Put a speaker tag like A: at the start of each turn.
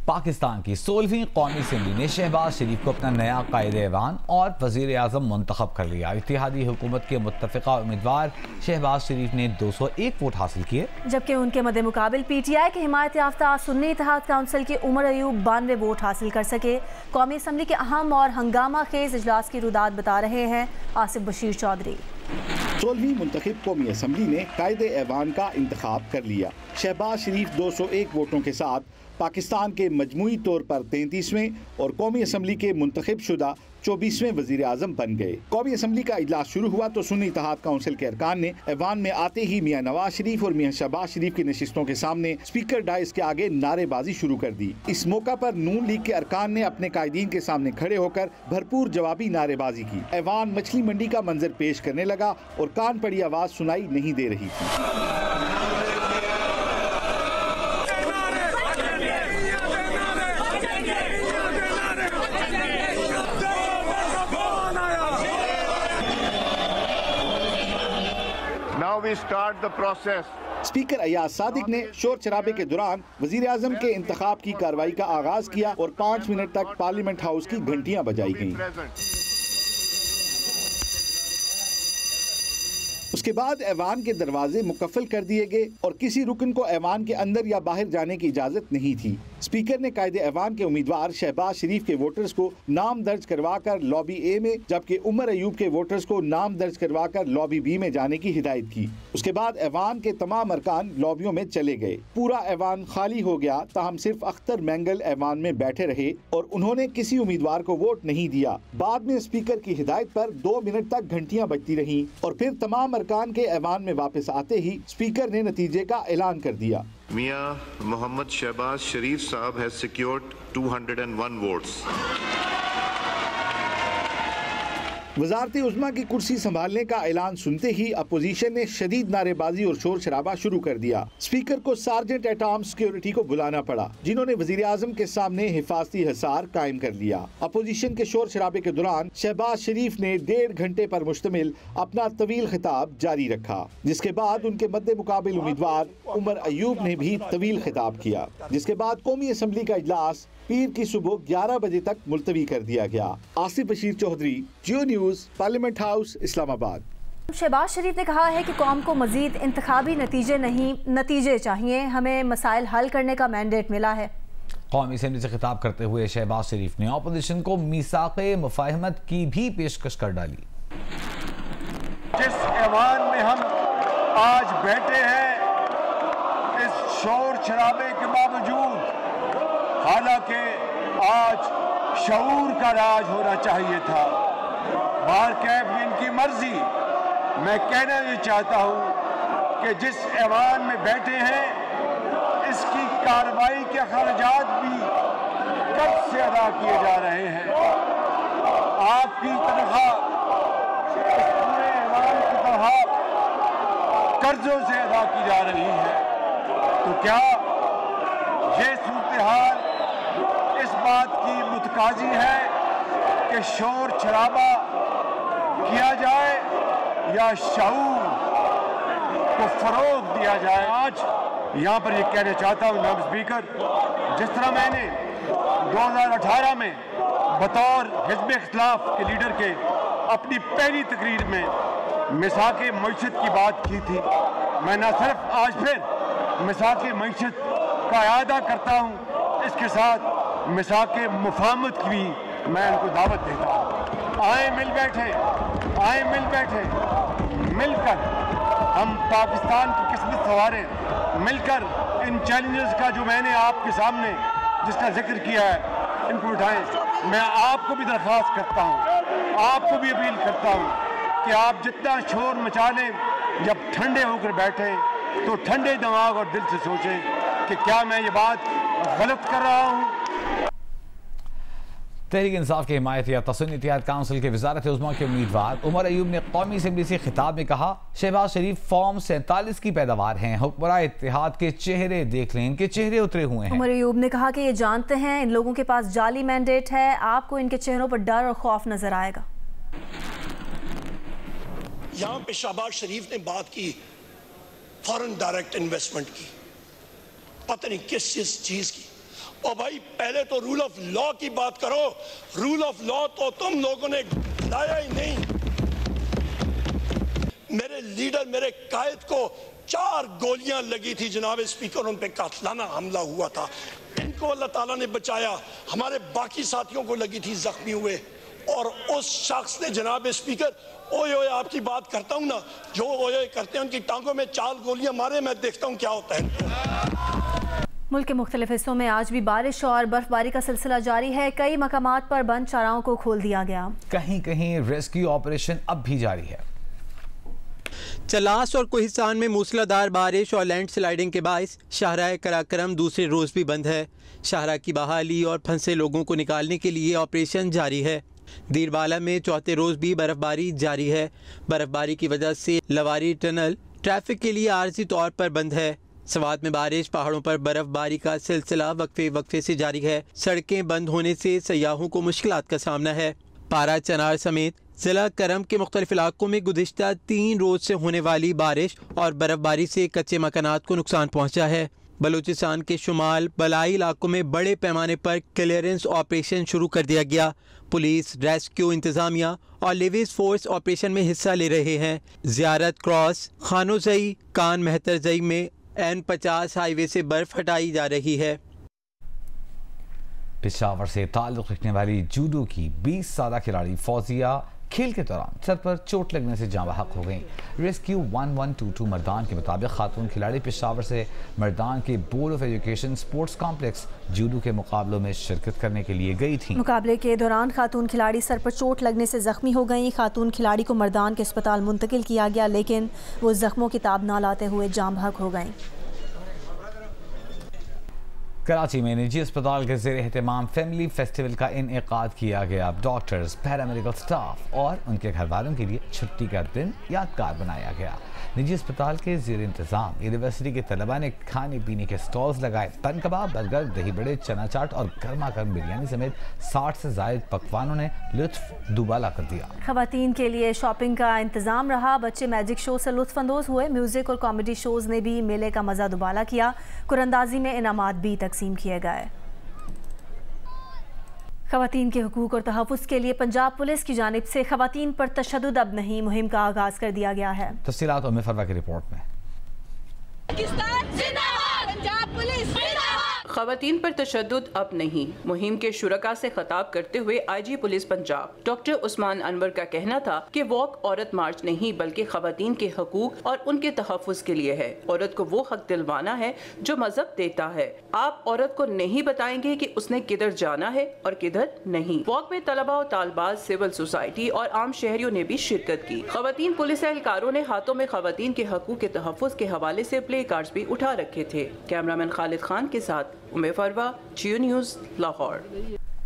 A: पाकिस्तान की 16वीं कौमी असम्बली ने शहबाज शरीफ को अपना नया कायदे-ए-ऐवान और वज़ीर आज़म मुंतखब कर लिया। इत्तेहादी हुकूमत के मुत्तफ़िका उम्मीदवार शहबाज शरीफ ने 201 वोट हासिल किए,
B: जबकि उनके मद्दे मुकाबिल PTI के हिमायत याफ्ता सुन्नी इत्तेहाद काउंसिल के उमर अयूब 92 वोट हासिल कर सके। कौमी असम्बली के अहम और हंगामा खेज इजलास की रुदात बता रहे हैं आसिफ बशीर चौधरी।
C: 16वीं मुंतखब कौमी असम्बली ने कायदे-ए-ऐवान का इंतखाब कर लिया। शहबाज शरीफ 201 वोटों के साथ पाकिस्तान के मजमूई तौर पर 33वें और कौमी असम्बली के मुंतखब शुदा 24वें वजीर आजम बन गए। कौमी असम्बली का इजलास शुरू हुआ तो सुन्नी इत्तेहाद काउंसिल के अरकान ने ऐवान में आते ही मियां नवाज शरीफ और मियां शहबाज शरीफ की नशिस्तों के सामने स्पीकर डाइस के आगे नारेबाजी शुरू कर दी। इस मौका पर नून लीग के अरकान ने अपने कायदीन के सामने खड़े होकर भरपूर जवाबी नारेबाजी की। ऐवान मछली मंडी का मंजर पेश करने लगा और कान पड़ी आवाज सुनाई नहीं दे रही थी।
D: We start the process.
C: Speaker Ayaz Sadiq ने शोर शराबे के दौरान वजीर आजम के इंतखाब की कार्रवाई का आगाज किया और 5 मिनट तक पार्लियामेंट हाउस की घंटियां बजाई गईं। उसके बाद ऐवान के दरवाजे मुकफ्फल कर दिए गए और किसी रुकन को ऐवान के अंदर या बाहर जाने की इजाजत नहीं थी। स्पीकर ने कायदे ऐवान के उम्मीदवार शहबाज शरीफ के वोटर्स को नाम दर्ज करवाकर लॉबी ए में, जबकि उमर अयूब के वोटर्स को नाम दर्ज करवाकर लॉबी बी में जाने की हिदायत की। उसके बाद ऐवान के तमाम अरकान लॉबियों में चले गए। पूरा ऐवान खाली हो गया, ताहम सिर्फ अख्तर मैंगल ऐवान में बैठे रहे और उन्होंने किसी उम्मीदवार को वोट नहीं दिया। बाद में स्पीकर की हिदायत पर 2 मिनट तक घंटियां बजती रहीं और फिर तमाम अरकान के ऐवान में वापस आते ही स्पीकर ने नतीजे का ऐलान कर दिया।
D: मियां मोहम्मद शहबाज शरीफ साहब हैज सिक्योर्ड 201 वोट्स।
C: वजारत उज़्मा की कुर्सी संभालने का ऐलान सुनते ही अपोजिशन ने शदीद नारेबाजी और शोर शराबा शुरू कर दिया। स्पीकर को सार्जेंट एट आर्म्स सिक्योरिटी को बुलाना पड़ा, जिन्होंने वजीर आजम के सामने हिफाजती हिसार कायम कर लिया। अपोजिशन के शोर शराबे के दौरान शहबाज शरीफ ने 1.5 घंटे पर मुश्तमिल अपना तवील खिताब जारी रखा, जिसके बाद उनके मद्दे मुकाबिल उम्मीदवार उमर अयूब ने भी तवील खिताब किया, जिसके बाद कौमी असम्बली का इजलास पीर की सुबह 11 बजे तक मुलतवी कर दिया गया। Asif Bashir Chaudhry, Geo news, parliament house, Islamabad.
B: Shehbaz Sharif ने कहा है कि कौम को मजीद इंतखाबी नतीजे नहीं, नतीजे चाहिए। हमें मसाइल हल करने का मैंडेट मिला है।
A: कौमी असम्बली से खिताब करते हुए शहबाज शरीफ ने अपोजिशन को मीसाक़े मुफ़ाहमत की भी पेशकश कर डाली।
E: जिस ऐवान में हम आज बैठे हैं, इस शोर शराबे के बावजूद, हालांकि आज शऊर का राज होना चाहिए था, बाहर कैफ में इनकी मर्जी। मैं कहना ये चाहता हूँ कि जिस ऐवान में बैठे हैं, इसकी कार्रवाई के खर्चात भी कर्ज से अदा किए जा रहे हैं। आपकी तनख्वाह इस पूरे ऐवान की तनख्वाह कर्जों से अदा की जा रही है। तो क्या ये सूरत-ए-हाल इस बात की मुतकाजी है कि शोर शराबा किया जाए या शऊर को फरोग दिया जाए? आज यहाँ पर ये कहना चाहता हूँ जनाब स्पीकर, जिस तरह मैंने 2018 में बतौर हिज़्ब इख्तिलाफ के लीडर के अपनी पहली तकरीर में मिसाक़े मईशत की बात की थी, मैं न सिर्फ आज फिर मिसाक़े मईशत का इआदा करता हूँ, इसके साथ मिसाक़े मुफ़ाहमत की भी मैं उनको दावत देता हूँ। आए मिल बैठे, आए मिल बैठे, मिलकर हम पाकिस्तान की किस्मत संवारें। मिलकर इन चैलेंजेस का जो मैंने आपके सामने जिसका जिक्र किया है, इनको उठाएं। मैं आपको भी दरख्वास्त करता हूँ, आपको भी अपील करता हूँ कि आप जितना शोर मचा लें, जब ठंडे होकर बैठें तो ठंडे दिमाग और दिल से सोचें कि क्या मैं ये बात गलत कर रहा हूँ।
A: तहरीक इंसाफ के हिमायत याफ्ता सुन्नी इत्तेहाद काउंसिल के वज़ारत उज़्मा के उम्मीदवार उमर अयूब ने कौमी असम्बली से खिताब में कहा, शहबाज शरीफ फॉर्म 47 की पैदावार हैं। हुक्मरान इत्तेहाद के चेहरे देख लें, इनके चेहरे उतरे हुए हैं।
B: उमर अयूब ने कहा कि ये जानते हैं इन लोगों के पास जाली मैंडेट है, आपको इनके चेहरों पर डर और खौफ नजर आएगा।
F: यहाँ पे शहबाज शरीफ ने बात की फॉरेन डायरेक्ट इन्वेस्टमेंट की, पता नहीं किस चीज की। और भाई पहले तो रूल ऑफ लॉ की बात करो। रूल ऑफ लॉ तो तुम लोगों ने लाया ही नहीं। मेरे लीडर, मेरे कायद को 4 गोलियां लगी थी जनाब स्पीकर, उन पे कातलाना हमला हुआ था। इनको अल्लाह ताला ने बचाया, हमारे बाकी साथियों को लगी थी, जख्मी हुए। और उस शख्स ने जनाब स्पीकर ओए ओए आपकी बात करता हूं ना, जो ओए ओए करते हैं उनकी टांगों में 4 गोलियां मारे, मैं देखता हूं क्या होता है।
B: मुल्क के मुख्तलिफ हिस्सों में आज भी बारिश और बर्फबारी का सिलसिला जारी है। कई मकामात पर बंद चाराओं को खोल दिया गया।
A: कहीं कहीं रेस्क्यू ऑपरेशन अब भी जारी है।
G: चलास और कोहिस्तान में मूसलाधार बारिश और लैंड स्लाइडिंग के बायस शाहराह कराक्रम दूसरे रोज़ भी बंद है। शाहराह की बहाली और फंसे लोगों को निकालने के लिए ऑपरेशन जारी है। दीरबाला में चौथे रोज़ भी बर्फबारी जारी है। बर्फबारी की वजह से लवारी टनल ट्रैफिक के लिए आर्जी तौर पर बंद है। सवात में बारिश, पहाड़ों पर बर्फबारी का सिलसिला वक्फे से जारी है। सड़कें बंद होने से सयाहों को मुश्किलात का सामना है। पारा, चनार समेत जिला करम के मुख्तलिफ इलाकों में गुज़िश्ता 3 रोज़ से होने वाली बारिश और बर्फबारी से कच्चे मकानात को नुकसान पहुँचा है। बलूचिस्तान के शुमाल बलाई इलाकों में बड़े पैमाने पर क्लियरेंस ऑपरेशन शुरू कर दिया गया। पुलिस, रेस्क्यू इंतजामिया और लिविस फोर्स ऑपरेशन में हिस्सा ले रहे हैं। ज़ियारत क्रॉस, खानोजई, कान मेहतरजई में N50 हाईवे से बर्फ हटाई जा रही है।
A: पेशावर से ताल्लुक़ रखने वाली जूडो की 20 साल खिलाड़ी फौजिया खेल के दौरान सर पर चोट लगने से जाँ बहक हो गई। रेस्क्यू 1122 मर्दान के मुताबिक खातून खिलाड़ी पेशावर से मर्दान के board of education sports complex judo के मुकाबलों में शिरकत करने के लिए गई थी।
B: मुकाबले के दौरान खातून खिलाड़ी सर पर चोट लगने से जख्मी हो गई। खातून खिलाड़ी को मर्दान के अस्पताल मुंतकिल किया गया, लेकिन वो जख्मों की ताब ना लाते हुए जाँ बहक हो गई।
A: कराची में निजी अस्पताल के ज़ेर एहतमाम फैमिली फेस्टिवल का इनेकाद किया गया। डॉक्टर्स, पैरामेडिकल स्टाफ और उनके घर वालों के लिए छुट्टी का दिन यादगार बनाया गया। निजी अस्पताल के ज़ेर इंतज़ाम यूनिवर्सिटी के तलबा ने खाने पीने के स्टॉल्स लगाए। बन कबाब, बर्गर, दही बड़े, चना चाट और गर्मा गर्म बिरयानी समेत 60 से ज़ायद पकवानों ने लुत्फ दुबाला कर दिया।
B: खवातीन के लिए शॉपिंग का इंतजाम रहा। बच्चे मैजिक शो से लुत्फानंदोज हुए। म्यूजिक और कॉमेडी शोज ने भी मेले का मजा दुबाला किया। कुरंदाजी में इनामात भी तकसीम किए गए। खवातीन के हुकूक और तहफ़्फ़ुज़ के लिए पंजाब पुलिस की जानिब से खवातीन पर तशद्दुद अब नहीं मुहिम का आगाज़ कर दिया गया है।
A: तफ़सीलात उम्मे फरवा की रिपोर्ट में।
H: खवातीन पर तशद्दुद अब नहीं, मुहिम के शुरका से खिताब करते हुए IG police Punjab doctor Usman Anwar का कहना था कि वॉक औरत मार्च नहीं बल्कि खवातीन के हकूक और उनके तहफ़्फ़ुज़ के लिए है। औरत को वो हक दिलवाना है जो मजहब देता है। आप औरत को नहीं बताएंगे कि उसने किधर जाना है और किधर नहीं। वॉक में तलबा और तालबात, सिविल सोसाइटी और आम शहरियों ने भी शिरकत की। खवातीन पुलिस एहलकारों ने हाथों में खवातीन के हकूक के तहफ़्फ़ुज़ के हवाले से प्ले कार्ड्स भी उठा रखे थे। कैमरामैन खालिद खान के साथ उम्मे फरवा, जियो न्यूज़, लाहौर।